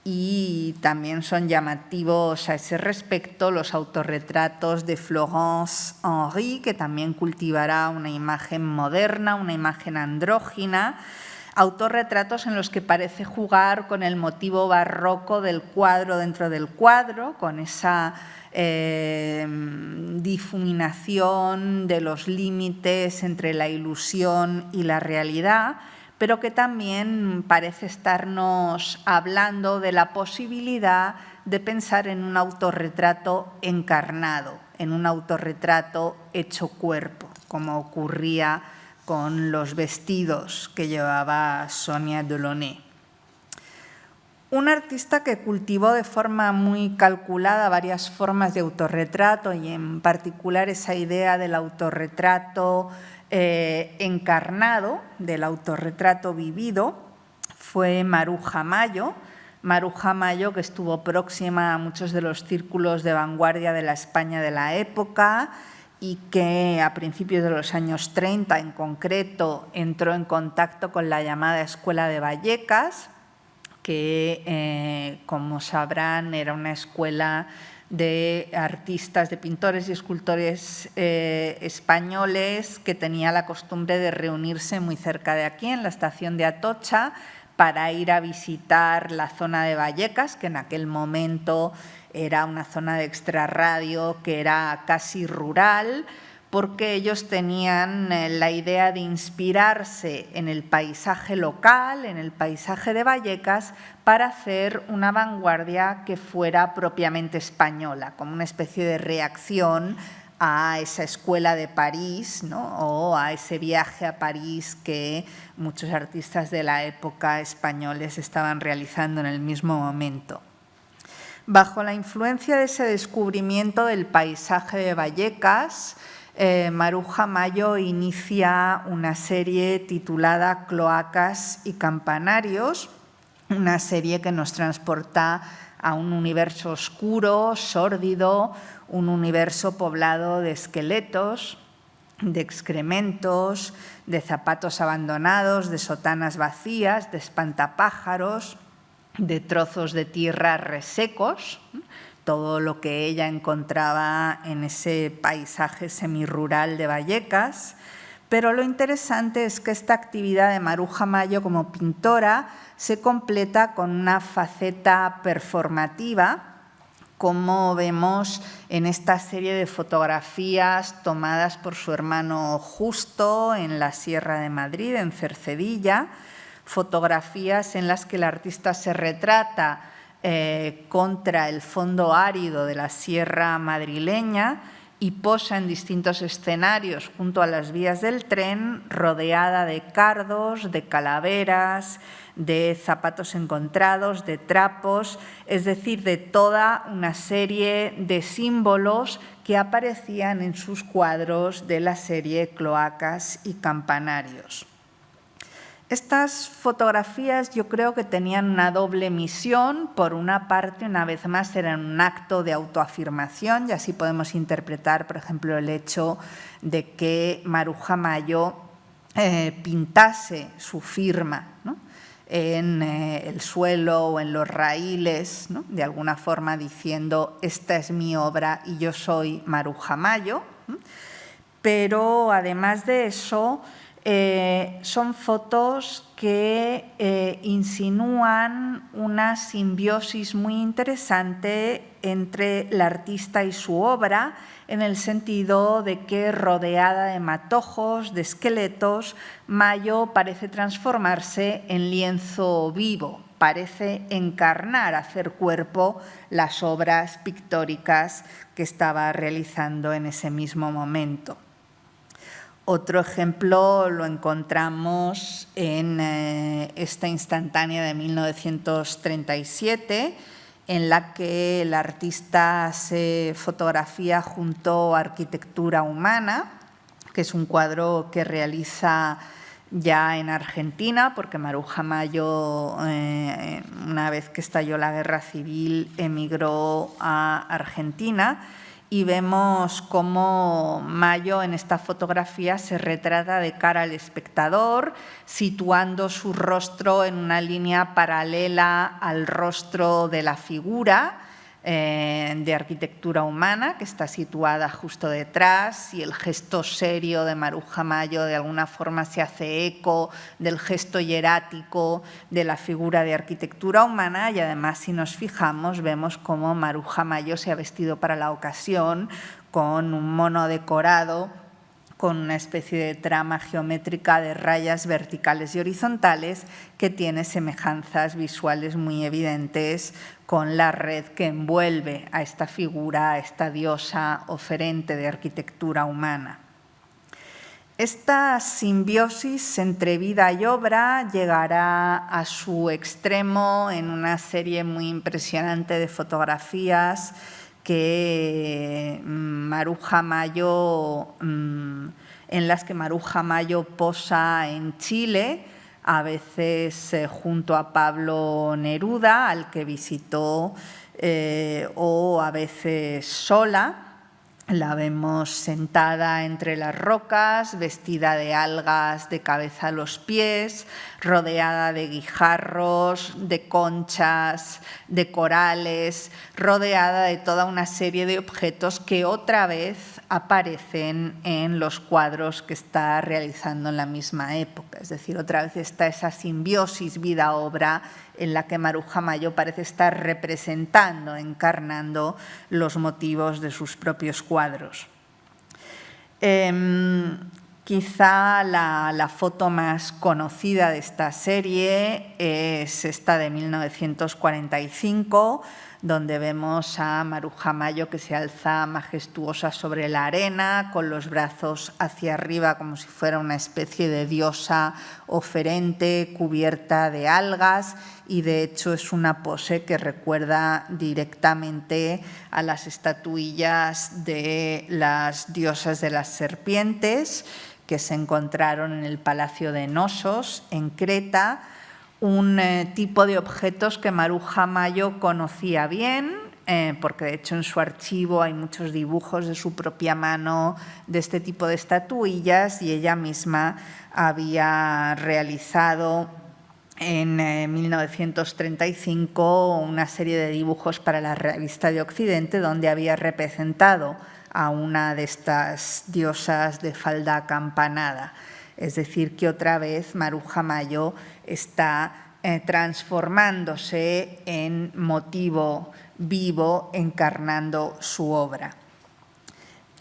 Speaker 1: Y también son llamativos a ese respecto los autorretratos de Florence Henry, que también cultivará una imagen moderna, una imagen andrógina, autorretratos en los que parece jugar con el motivo barroco del cuadro dentro del cuadro, con esa difuminación de los límites entre la ilusión y la realidad, pero que también parece estarnos hablando de la posibilidad de pensar en un autorretrato encarnado, en un autorretrato hecho cuerpo, como ocurría con los vestidos que llevaba Sonia Delaunay. Un artista que cultivó de forma muy calculada varias formas de autorretrato y en particular esa idea del autorretrato encarnado, del autorretrato vivido, fue Maruja Mayo. Maruja Mayo, que estuvo próxima a muchos de los círculos de vanguardia de la España de la época y que a principios de los años 30 en concreto entró en contacto con la llamada Escuela de Vallecas, que como sabrán era una escuela de artistas, de pintores y escultores españoles que tenía la costumbre de reunirse muy cerca de aquí, en la estación de Atocha, para ir a visitar la zona de Vallecas, que en aquel momento era una zona de extrarradio que era casi rural, porque ellos tenían la idea de inspirarse en el paisaje local, en el paisaje de Vallecas, para hacer una vanguardia que fuera propiamente española, como una especie de reacción a esa escuela de París, ¿no? O a ese viaje a París que muchos artistas de la época españoles estaban realizando en el mismo momento. Bajo la influencia de ese descubrimiento del paisaje de Vallecas, Maruja Mayo inicia una serie titulada Cloacas y Campanarios, una serie que nos transporta a un universo oscuro, sórdido, un universo poblado de esqueletos, de excrementos, de zapatos abandonados, de sotanas vacías, de espantapájaros, de trozos de tierra resecos, todo lo que ella encontraba en ese paisaje semirrural de Vallecas. Pero lo interesante es que esta actividad de Maruja Mayo como pintora se completa con una faceta performativa, como vemos en esta serie de fotografías tomadas por su hermano Justo en la Sierra de Madrid, en Cercedilla, fotografías en las que el artista se retrata contra el fondo árido de la sierra madrileña y posa en distintos escenarios junto a las vías del tren, rodeada de cardos, de calaveras, de zapatos encontrados, de trapos, es decir, de toda una serie de símbolos que aparecían en sus cuadros de la serie Cloacas y Campanarios. Estas fotografías yo creo que tenían una doble misión. Por una parte, una vez más, eran un acto de autoafirmación y así podemos interpretar, por ejemplo, el hecho de que Maruja Mayo pintase su firma, ¿no?, en el suelo o en los raíles, ¿no?, de alguna forma diciendo esta es mi obra y yo soy Maruja Mayo. Pero además de eso, son fotos que insinúan una simbiosis muy interesante entre la artista y su obra, en el sentido de que, rodeada de matojos, de esqueletos, Mayo parece transformarse en lienzo vivo, parece encarnar, hacer cuerpo las obras pictóricas que estaba realizando en ese mismo momento. Otro ejemplo lo encontramos en esta instantánea de 1937, en la que el artista se fotografía junto a Arquitectura Humana, que es un cuadro que realiza ya en Argentina, porque Maruja Mayo, una vez que estalló la Guerra Civil, emigró a Argentina. Y vemos cómo Mayo en esta fotografía se retrata de cara al espectador, situando su rostro en una línea paralela al rostro de la figura de Arquitectura Humana, que está situada justo detrás, y el gesto serio de Maruja Mayo de alguna forma se hace eco del gesto hierático de la figura de Arquitectura Humana. Y además, si nos fijamos, vemos cómo Maruja Mayo se ha vestido para la ocasión con un mono decorado con una especie de trama geométrica de rayas verticales y horizontales que tiene semejanzas visuales muy evidentes con la red que envuelve a esta figura, a esta diosa oferente de Arquitectura Humana. Esta simbiosis entre vida y obra llegará a su extremo en una serie muy impresionante de fotografías que Maruja Mayo, en las que Maruja Mayo posa en Chile, a veces junto a Pablo Neruda, al que visitó, o a veces sola. La vemos sentada entre las rocas, vestida de algas de cabeza a los pies, rodeada de guijarros, de conchas, de corales, rodeada de toda una serie de objetos que otra vez aparecen en los cuadros que está realizando en la misma época. Es decir, otra vez está esa simbiosis vida-obra en la que Maruja Mayo parece estar representando, encarnando los motivos de sus propios cuadros. Quizá la foto más conocida de esta serie es esta de 1945, donde vemos a Maruja Mayo que se alza majestuosa sobre la arena, con los brazos hacia arriba como si fuera una especie de diosa oferente cubierta de algas, y de hecho es una pose que recuerda directamente a las estatuillas de las diosas de las serpientes que se encontraron en el Palacio de Knossos, en Creta, un tipo de objetos que Maruja Mayo conocía bien, porque de hecho en su archivo hay muchos dibujos de su propia mano de este tipo de estatuillas, y ella misma había realizado en 1935 una serie de dibujos para la Revista de Occidente, donde había representado a una de estas diosas de falda acampanada. Es decir, que otra vez Maruja Mayo está transformándose en motivo vivo, encarnando su obra.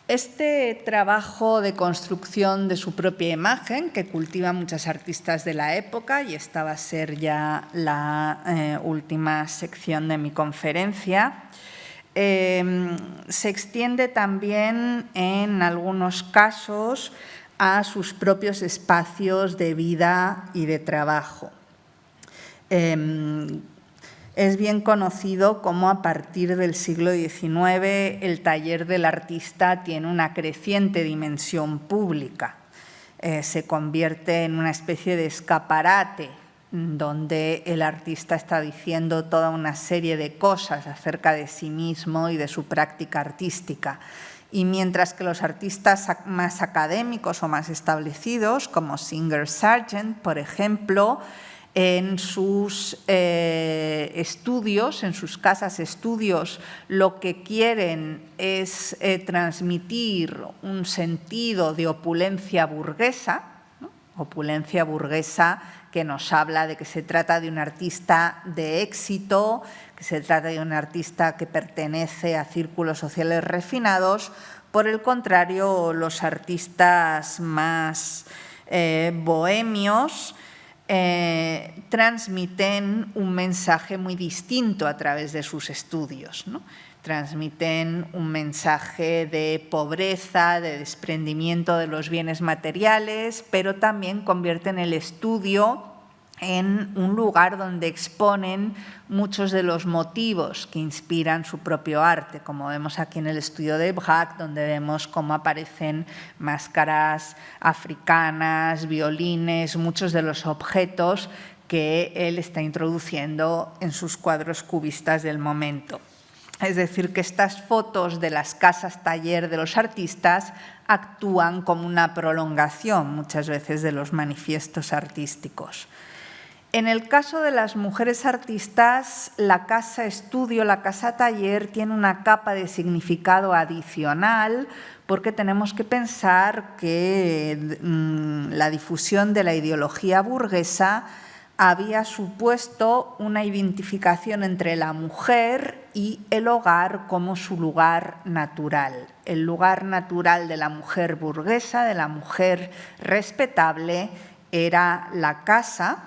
Speaker 1: Este trabajo de construcción de su propia imagen, que cultivan muchas artistas de la época, y esta va a ser ya la última sección de mi conferencia, Se extiende también, en algunos casos, a sus propios espacios de vida y de trabajo. Es bien conocido cómo a partir del siglo XIX el taller del artista tiene una creciente dimensión pública. Se convierte en una especie de escaparate donde el artista está diciendo toda una serie de cosas acerca de sí mismo y de su práctica artística. Y mientras que los artistas más académicos o más establecidos, como Singer Sargent, por ejemplo, en sus estudios, en sus casas estudios, lo que quieren es transmitir un sentido de opulencia burguesa, ¿no? Opulencia burguesa que nos habla de que se trata de un artista de éxito, que se trata de un artista que pertenece a círculos sociales refinados. Por el contrario, los artistas más bohemios transmiten un mensaje muy distinto a través de sus estudios, ¿no? Transmiten un mensaje de pobreza, de desprendimiento de los bienes materiales, pero también convierten el estudio en un lugar donde exponen muchos de los motivos que inspiran su propio arte, como vemos aquí en el estudio de Braque, donde vemos cómo aparecen máscaras africanas, violines, muchos de los objetos que él está introduciendo en sus cuadros cubistas del momento. Es decir, que estas fotos de las casas taller de los artistas actúan como una prolongación muchas veces de los manifiestos artísticos. En el caso de las mujeres artistas, la casa estudio, la casa taller, tiene una capa de significado adicional porque tenemos que pensar que la difusión de la ideología burguesa había supuesto una identificación entre la mujer y el hogar como su lugar natural. El lugar natural de la mujer burguesa, de la mujer respetable, era la casa.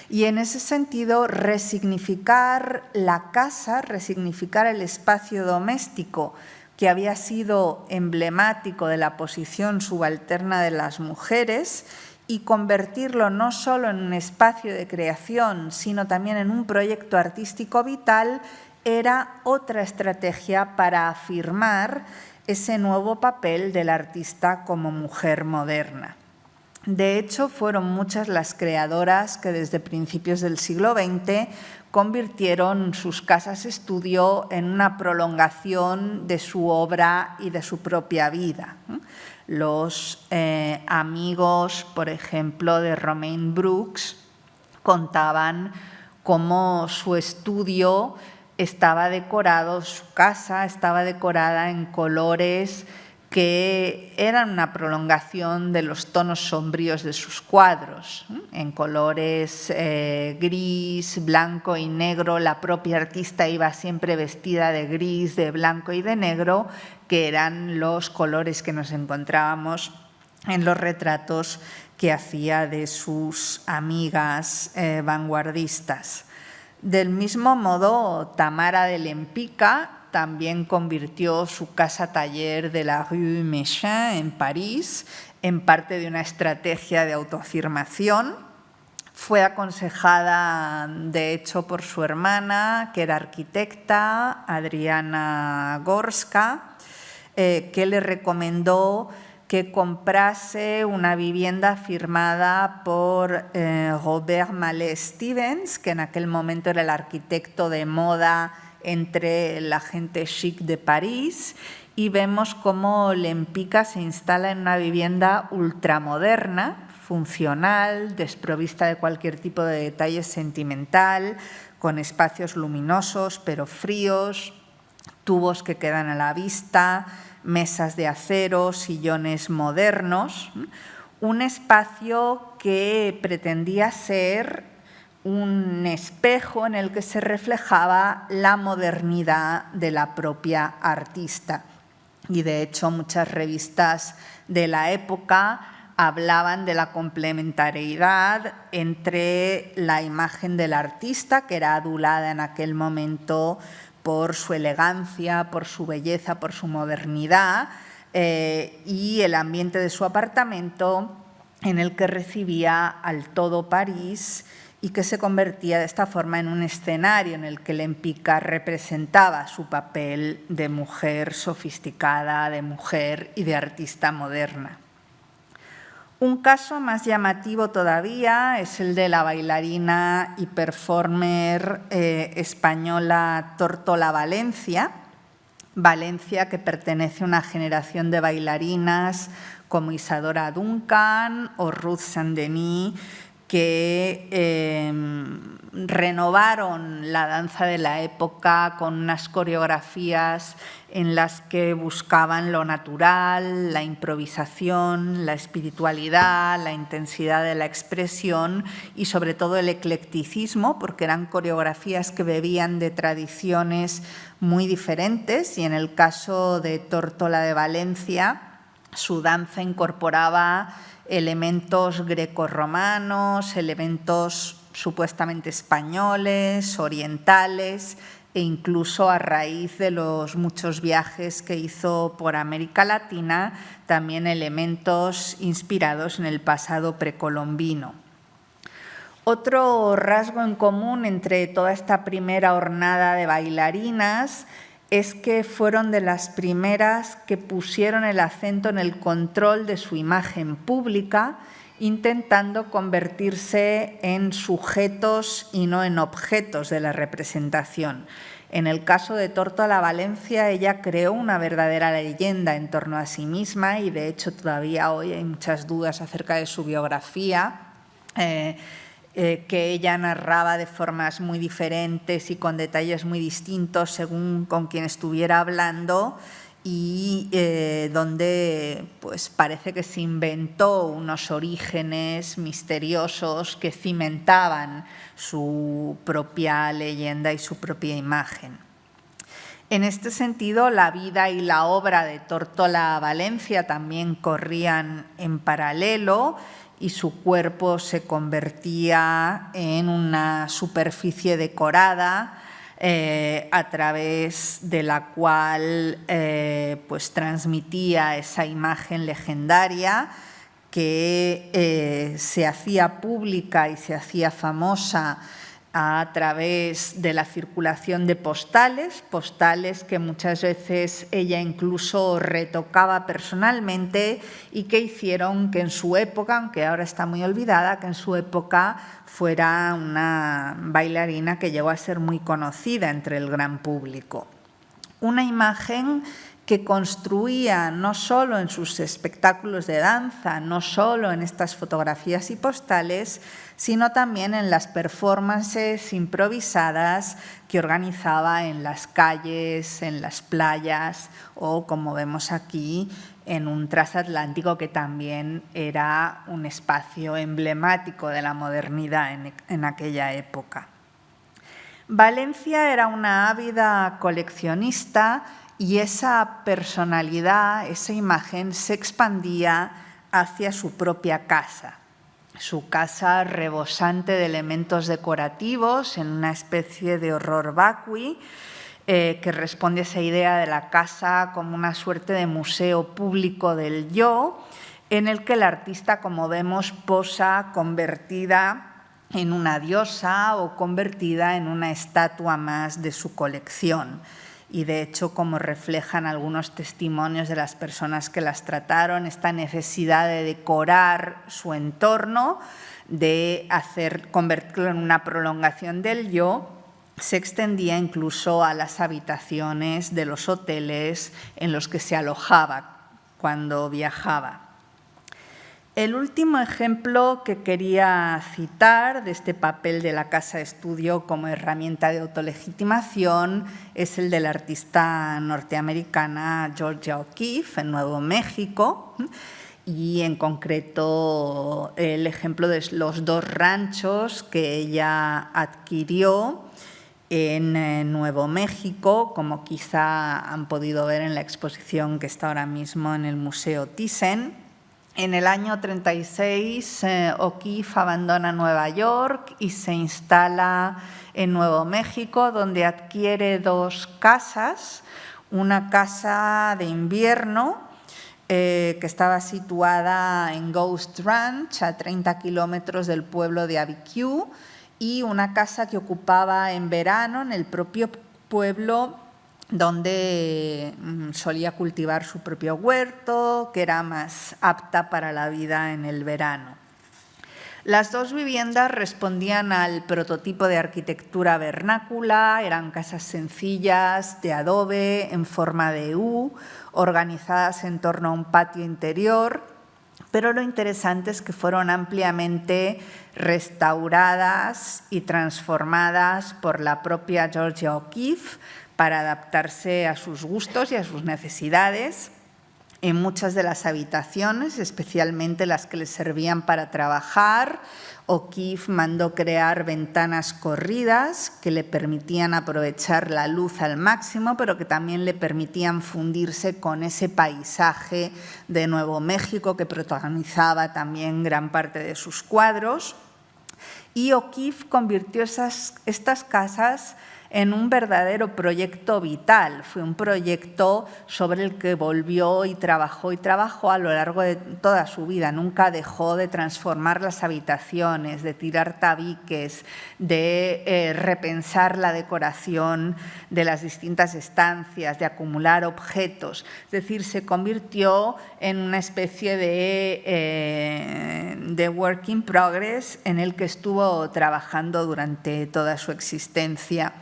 Speaker 1: Y en ese sentido, resignificar la casa, resignificar el espacio doméstico que había sido emblemático de la posición subalterna de las mujeres y convertirlo no solo en un espacio de creación, sino también en un proyecto artístico vital, era otra estrategia para afirmar ese nuevo papel del artista como mujer moderna. De hecho, fueron muchas las creadoras que desde principios del siglo XX convirtieron sus casas estudio en una prolongación de su obra y de su propia vida. Los amigos, por ejemplo, de Romain Brooks contaban cómo su estudio estaba decorado, su casa estaba decorada en colores que eran una prolongación de los tonos sombríos de sus cuadros, en colores gris, blanco y negro. La propia artista iba siempre vestida de gris, de blanco y de negro, que eran los colores que nos encontrábamos en los retratos que hacía de sus amigas vanguardistas. Del mismo modo, Tamara de Lempicka también convirtió su casa taller de la Rue Méchain en París en parte de una estrategia de autoafirmación. Fue aconsejada, de hecho, por su hermana, que era arquitecta, Adriana Gorska, que le recomendó que comprase una vivienda firmada por Robert Mallet Stevens, que en aquel momento era el arquitecto de moda entre la gente chic de París, y vemos cómo Lempicka se instala en una vivienda ultramoderna, funcional, desprovista de cualquier tipo de detalle sentimental, con espacios luminosos pero fríos, tubos que quedan a la vista, mesas de acero, sillones modernos, un espacio que pretendía ser un espejo en el que se reflejaba la modernidad de la propia artista. Y de hecho muchas revistas de la época hablaban de la complementariedad entre la imagen del artista, que era adulada en aquel momento por su elegancia, por su belleza, por su modernidad y el ambiente de su apartamento en el que recibía al todo París y que se convertía de esta forma en un escenario en el que Lempicka representaba su papel de mujer sofisticada, de mujer y de artista moderna. Un caso más llamativo todavía es el de la bailarina y performer española Tórtola Valencia. Valencia, que pertenece a una generación de bailarinas como Isadora Duncan o Ruth Saint-Denis, que renovaron la danza de la época con unas coreografías en las que buscaban lo natural, la improvisación, la espiritualidad, la intensidad de la expresión y sobre todo el eclecticismo, porque eran coreografías que bebían de tradiciones muy diferentes y en el caso de Tórtola de Valencia, su danza incorporaba elementos grecorromanos, elementos supuestamente españoles, orientales e incluso a raíz de los muchos viajes que hizo por América Latina, también elementos inspirados en el pasado precolombino. Otro rasgo en común entre toda esta primera hornada de bailarinas es que fueron de las primeras que pusieron el acento en el control de su imagen pública, intentando convertirse en sujetos y no en objetos de la representación. En el caso de Tórtola Valencia, ella creó una verdadera leyenda en torno a sí misma y, de hecho, todavía hoy hay muchas dudas acerca de su biografía, que ella narraba de formas muy diferentes y con detalles muy distintos según con quien estuviera hablando y donde pues, parece que se inventó unos orígenes misteriosos que cimentaban su propia leyenda y su propia imagen. En este sentido, la vida y la obra de Tórtola Valencia también corrían en paralelo y su cuerpo se convertía en una superficie decorada a través de la cual pues transmitía esa imagen legendaria que se hacía pública y se hacía famosa a través de la circulación de postales que muchas veces ella incluso retocaba personalmente y que hicieron que en su época, aunque ahora está muy olvidada, que en su época fuera una bailarina que llegó a ser muy conocida entre el gran público. Una imagen que construía no solo en sus espectáculos de danza, no solo en estas fotografías y postales, sino también en las performances improvisadas que organizaba en las calles, en las playas o, como vemos aquí, en un transatlántico que también era un espacio emblemático de la modernidad en aquella época. Valencia era una ávida coleccionista y esa personalidad, esa imagen, se expandía hacia su propia casa. Su casa rebosante de elementos decorativos en una especie de horror vacui que responde a esa idea de la casa como una suerte de museo público del yo, en el que el artista, como vemos, posa convertida en una diosa o convertida en una estatua más de su colección. Y de hecho, como reflejan algunos testimonios de las personas que las trataron, esta necesidad de decorar su entorno, de convertirlo en una prolongación del yo, se extendía incluso a las habitaciones de los hoteles en los que se alojaba cuando viajaba. El último ejemplo que quería citar de este papel de la casa estudio como herramienta de autolegitimación es el de la artista norteamericana Georgia O'Keeffe en Nuevo México y en concreto el ejemplo de los 2 ranchos que ella adquirió en Nuevo México, como quizá han podido ver en la exposición que está ahora mismo en el Museo Thyssen. En el año 36, O'Keeffe abandona Nueva York y se instala en Nuevo México, donde adquiere 2 casas. Una casa de invierno que estaba situada en Ghost Ranch, a 30 kilómetros del pueblo de Abiquiu, y una casa que ocupaba en verano en el propio pueblo, donde solía cultivar su propio huerto, que era más apta para la vida en el verano. Las 2 viviendas respondían al prototipo de arquitectura vernácula, eran casas sencillas de adobe en forma de U, organizadas en torno a un patio interior, pero lo interesante es que fueron ampliamente restauradas y transformadas por la propia Georgia O'Keeffe para adaptarse a sus gustos y a sus necesidades. En muchas de las habitaciones, especialmente las que le servían para trabajar, O'Keeffe mandó crear ventanas corridas que le permitían aprovechar la luz al máximo, pero que también le permitían fundirse con ese paisaje de Nuevo México que protagonizaba también gran parte de sus cuadros. Y O'Keeffe convirtió estas casas en un verdadero proyecto vital. Fue un proyecto sobre el que volvió y trabajó a lo largo de toda su vida. Nunca dejó de transformar las habitaciones, de tirar tabiques, de repensar la decoración de las distintas estancias, de acumular objetos. Es decir, se convirtió en una especie de work in progress en el que estuvo trabajando durante toda su existencia.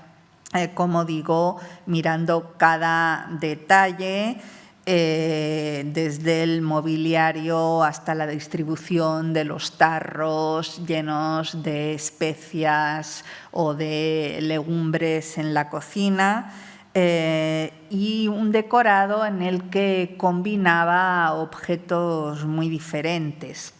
Speaker 1: Como digo, mirando cada detalle, desde el mobiliario hasta la distribución de los tarros llenos de especias o de legumbres en la cocina, y un decorado en el que combinaba objetos muy diferentes.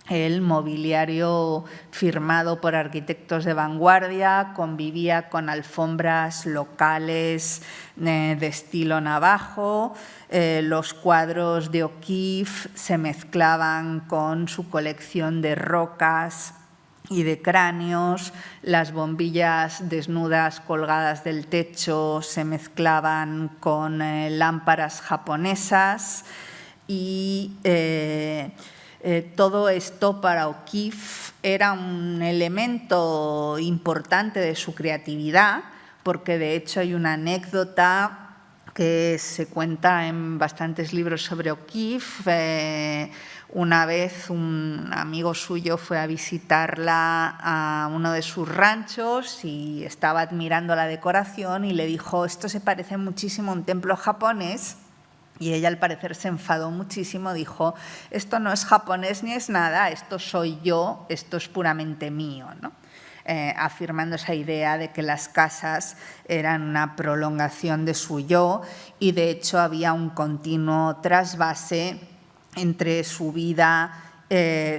Speaker 1: El mobiliario firmado por arquitectos de vanguardia convivía con alfombras locales de estilo navajo. Los cuadros de O'Keeffe se mezclaban con su colección de rocas y de cráneos. Las bombillas desnudas colgadas del techo se mezclaban con lámparas japonesas y todo esto para O'Keeffe era un elemento importante de su creatividad, porque de hecho hay una anécdota que se cuenta en bastantes libros sobre O'Keeffe. Una vez un amigo suyo fue a visitarla a uno de sus ranchos y estaba admirando la decoración y le dijo: esto se parece muchísimo a un templo japonés. Y ella, al parecer, se enfadó muchísimo, dijo: esto no es japonés ni es nada, esto soy yo, esto es puramente mío, ¿no? Afirmando esa idea de que las casas eran una prolongación de su yo, y de hecho había un continuo trasvase entre su vida,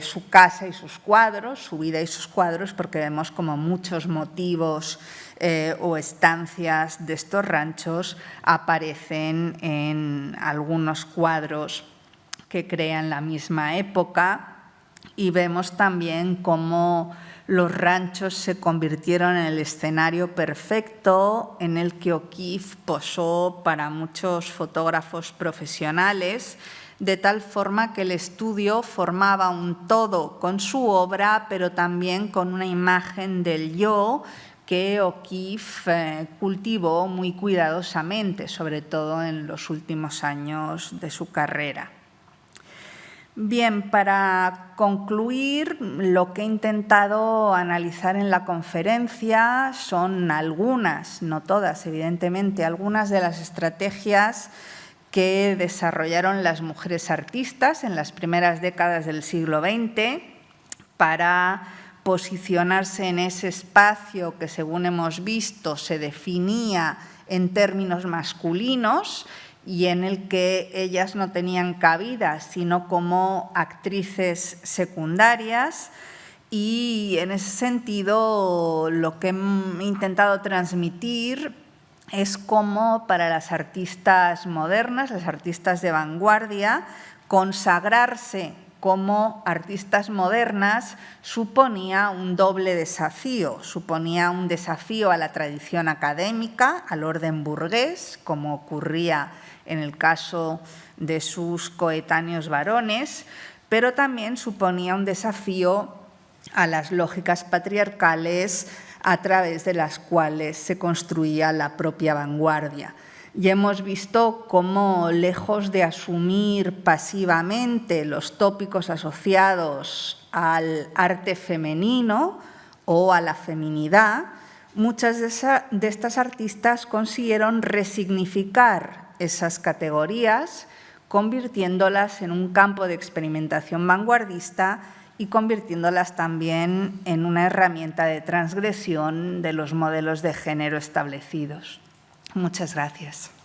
Speaker 1: su casa y sus cuadros, su vida y sus cuadros, porque vemos como muchos motivos o estancias de estos ranchos aparecen en algunos cuadros que crean la misma época, y vemos también cómo los ranchos se convirtieron en el escenario perfecto en el que O'Keeffe posó para muchos fotógrafos profesionales, de tal forma que el estudio formaba un todo con su obra, pero también con una imagen del yo que O'Keeffe cultivó muy cuidadosamente, sobre todo en los últimos años de su carrera. Bien, para concluir, lo que he intentado analizar en la conferencia son algunas, no todas, evidentemente, algunas de las estrategias que desarrollaron las mujeres artistas en las primeras décadas del siglo XX para posicionarse en ese espacio que, según hemos visto, se definía en términos masculinos y en el que ellas no tenían cabida, sino como actrices secundarias. Y en ese sentido, lo que he intentado transmitir es cómo para las artistas modernas, las artistas de vanguardia, consagrarse como artistas modernas suponía un doble desafío. Suponía un desafío a la tradición académica, al orden burgués, como ocurría en el caso de sus coetáneos varones, pero también suponía un desafío a las lógicas patriarcales a través de las cuales se construía la propia vanguardia. Y hemos visto cómo, lejos de asumir pasivamente los tópicos asociados al arte femenino o a la feminidad, muchas de estas artistas consiguieron resignificar esas categorías, convirtiéndolas en un campo de experimentación vanguardista y convirtiéndolas también en una herramienta de transgresión de los modelos de género establecidos. Muchas gracias.